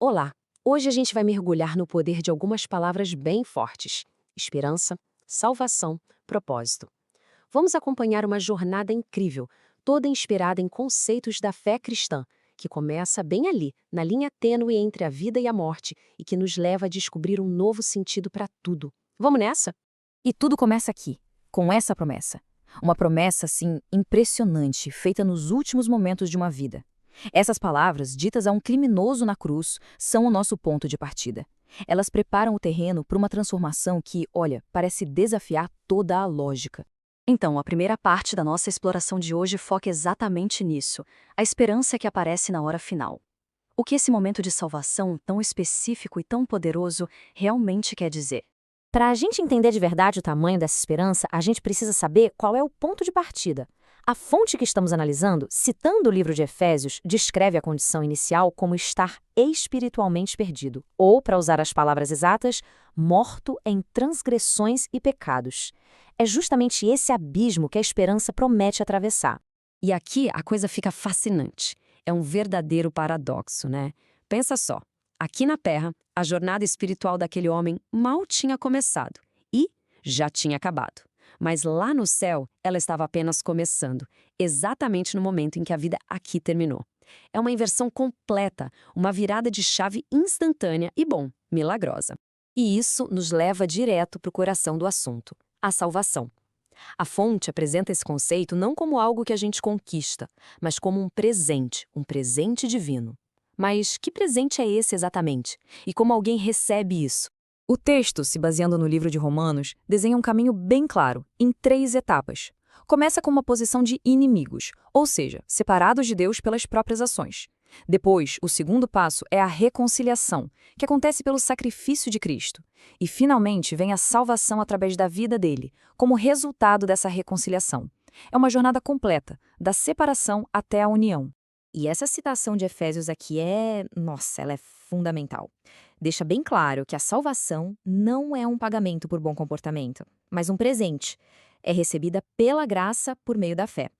Olá! Hoje a gente vai mergulhar no poder de algumas palavras bem fortes: esperança, salvação, propósito. Vamos acompanhar uma jornada incrível, toda inspirada em conceitos da fé cristã, que começa bem ali, na linha tênue entre a vida e a morte, e que nos leva a descobrir um novo sentido para tudo. Vamos nessa? E tudo começa aqui, com essa promessa. Uma promessa, assim, impressionante, feita nos últimos momentos de uma vida. Essas palavras, ditas a um criminoso na cruz, são o nosso ponto de partida. Elas preparam o terreno para uma transformação que, olha, parece desafiar toda a lógica. Então, a primeira parte da nossa exploração de hoje foca exatamente nisso, a esperança que aparece na hora final. O que esse momento de salvação tão específico e tão poderoso realmente quer dizer? Para a gente entender de verdade o tamanho dessa esperança, a gente precisa saber qual é o ponto de partida. A fonte que estamos analisando, citando o livro de Efésios, descreve a condição inicial como estar espiritualmente perdido, ou, para usar as palavras exatas, morto em transgressões e pecados. É justamente esse abismo que a esperança promete atravessar. E aqui a coisa fica fascinante. É um verdadeiro paradoxo, né? Pensa só. Aqui na Terra, a jornada espiritual daquele homem mal tinha começado e já tinha acabado. Mas lá no céu, ela estava apenas começando, exatamente no momento em que a vida aqui terminou. É uma inversão completa, uma virada de chave instantânea e, bom, milagrosa. E isso nos leva direto para o coração do assunto, a salvação. A fonte apresenta esse conceito não como algo que a gente conquista, mas como um presente divino. Mas que presente é esse exatamente? E como alguém recebe isso? O texto, se baseando no livro de Romanos, desenha um caminho bem claro, em 3 etapas. Começa com uma posição de inimigos, ou seja, separados de Deus pelas próprias ações. Depois, o segundo passo é a reconciliação, que acontece pelo sacrifício de Cristo. E, finalmente, vem a salvação através da vida dele, como resultado dessa reconciliação. É uma jornada completa, da separação até a união. E essa citação de Efésios aqui ela é fundamental. Deixa bem claro que a salvação não é um pagamento por bom comportamento, mas um presente. É recebida pela graça por meio da fé.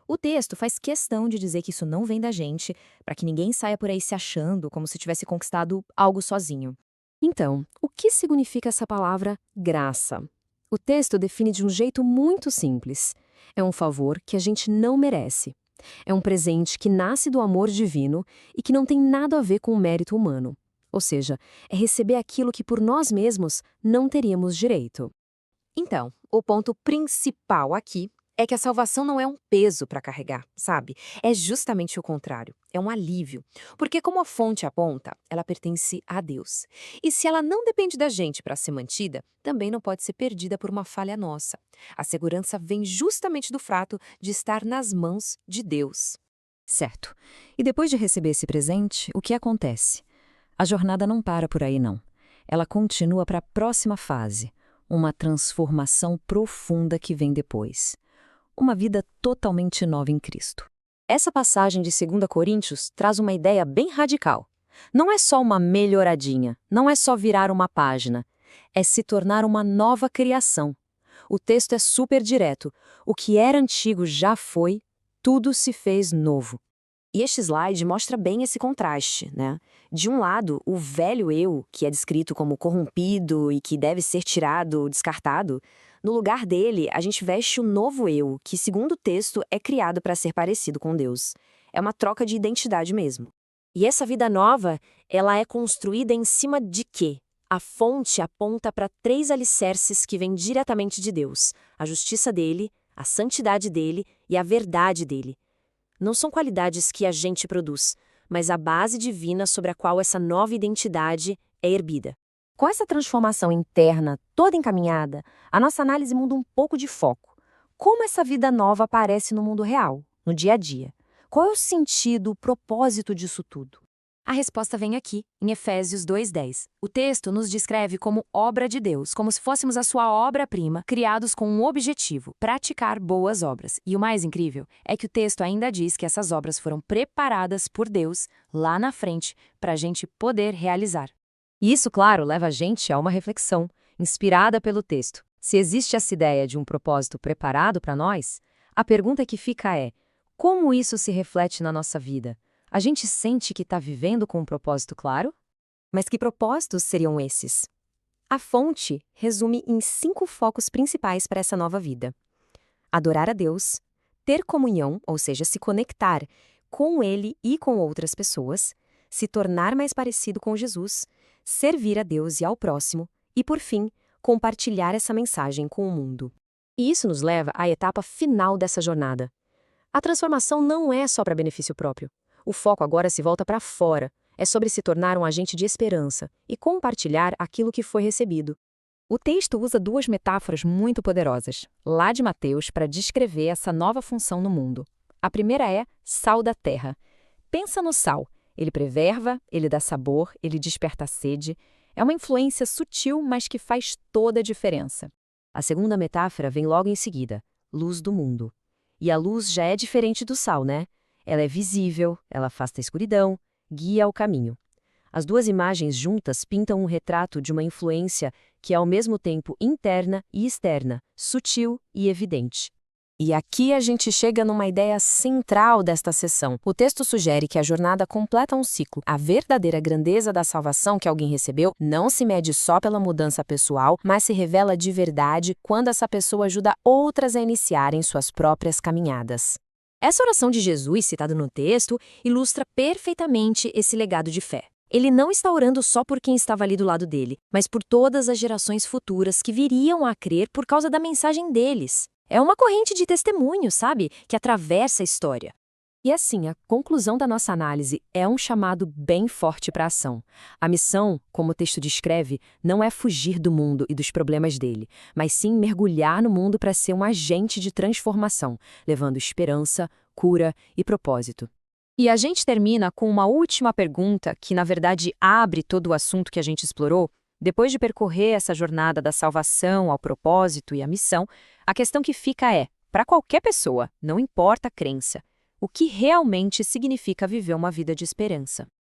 O texto faz questão de dizer que isso não vem da gente, para que ninguém saia por aí se achando como se tivesse conquistado algo sozinho. Então, o que significa essa palavra graça? O texto define de um jeito muito simples. É um favor que a gente não merece. É um presente que nasce do amor divino e que não tem nada a ver com o mérito humano. Ou seja, é receber aquilo que por nós mesmos não teríamos direito. Então, o ponto principal aqui é que a salvação não é um peso para carregar, sabe? É justamente o contrário, é um alívio. Porque, como a fonte aponta, ela pertence a Deus. E se ela não depende da gente para ser mantida, também não pode ser perdida por uma falha nossa. A segurança vem justamente do fato de estar nas mãos de Deus. Certo. E depois de receber esse presente, o que acontece? A jornada não para por aí, não. Ela continua para a próxima fase, uma transformação profunda que vem depois. Uma vida totalmente nova em Cristo. Essa passagem de 2 Coríntios traz uma ideia bem radical. Não é só uma melhoradinha, não é só virar uma página, é se tornar uma nova criação. O texto é super direto. O que era antigo já foi, tudo se fez novo. E este slide mostra bem esse contraste, né? De um lado, o velho eu, que é descrito como corrompido e que deve ser tirado, descartado, no lugar dele, a gente veste o novo eu, que, segundo o texto, é criado para ser parecido com Deus. É uma troca de identidade mesmo. E essa vida nova, ela é construída em cima de quê? A fonte aponta para 3 alicerces que vêm diretamente de Deus: a justiça dele, a santidade dele e a verdade dele. Não são qualidades que a gente produz, mas a base divina sobre a qual essa nova identidade é erguida. Com essa transformação interna toda encaminhada, a nossa análise muda um pouco de foco. Como essa vida nova aparece no mundo real, no dia a dia? Qual é o sentido, o propósito disso tudo? A resposta vem aqui, em Efésios 2:10. O texto nos descreve como obra de Deus, como se fôssemos a sua obra-prima, criados com um objetivo: praticar boas obras. E o mais incrível é que o texto ainda diz que essas obras foram preparadas por Deus lá na frente para a gente poder realizar. E isso, claro, leva a gente a uma reflexão, inspirada pelo texto. Se existe essa ideia de um propósito preparado para nós, a pergunta que fica é: como isso se reflete na nossa vida? A gente sente que está vivendo com um propósito claro? Mas que propósitos seriam esses? A fonte resume em 5 focos principais para essa nova vida: adorar a Deus, ter comunhão, ou seja, se conectar com Ele e com outras pessoas, se tornar mais parecido com Jesus, servir a Deus e ao próximo e, por fim, compartilhar essa mensagem com o mundo. E isso nos leva à etapa final dessa jornada. A transformação não é só para benefício próprio. O foco agora se volta para fora. É sobre se tornar um agente de esperança e compartilhar aquilo que foi recebido. O texto usa 2 metáforas muito poderosas, lá de Mateus, para descrever essa nova função no mundo. A primeira é sal da terra. Pensa no sal. Ele preserva, ele dá sabor, ele desperta a sede. É uma influência sutil, mas que faz toda a diferença. A segunda metáfora vem logo em seguida, luz do mundo. E a luz já é diferente do sal, né? Ela é visível, ela afasta a escuridão, guia o caminho. As 2 imagens juntas pintam um retrato de uma influência que é ao mesmo tempo interna e externa, sutil e evidente. E aqui a gente chega numa ideia central desta sessão. O texto sugere que a jornada completa um ciclo. A verdadeira grandeza da salvação que alguém recebeu não se mede só pela mudança pessoal, mas se revela de verdade quando essa pessoa ajuda outras a iniciarem suas próprias caminhadas. Essa oração de Jesus, citada no texto, ilustra perfeitamente esse legado de fé. Ele não está orando só por quem estava ali do lado dele, mas por todas as gerações futuras que viriam a crer por causa da mensagem deles. É uma corrente de testemunho, sabe, que atravessa a história. E assim, a conclusão da nossa análise é um chamado bem forte para a ação. A missão, como o texto descreve, não é fugir do mundo e dos problemas dele, mas sim mergulhar no mundo para ser um agente de transformação, levando esperança, cura e propósito. E a gente termina com uma última pergunta que, na verdade, abre todo o assunto que a gente explorou. Depois de percorrer essa jornada da salvação ao propósito e à missão, a questão que fica é, para qualquer pessoa, não importa a crença, o que realmente significa viver uma vida de esperança?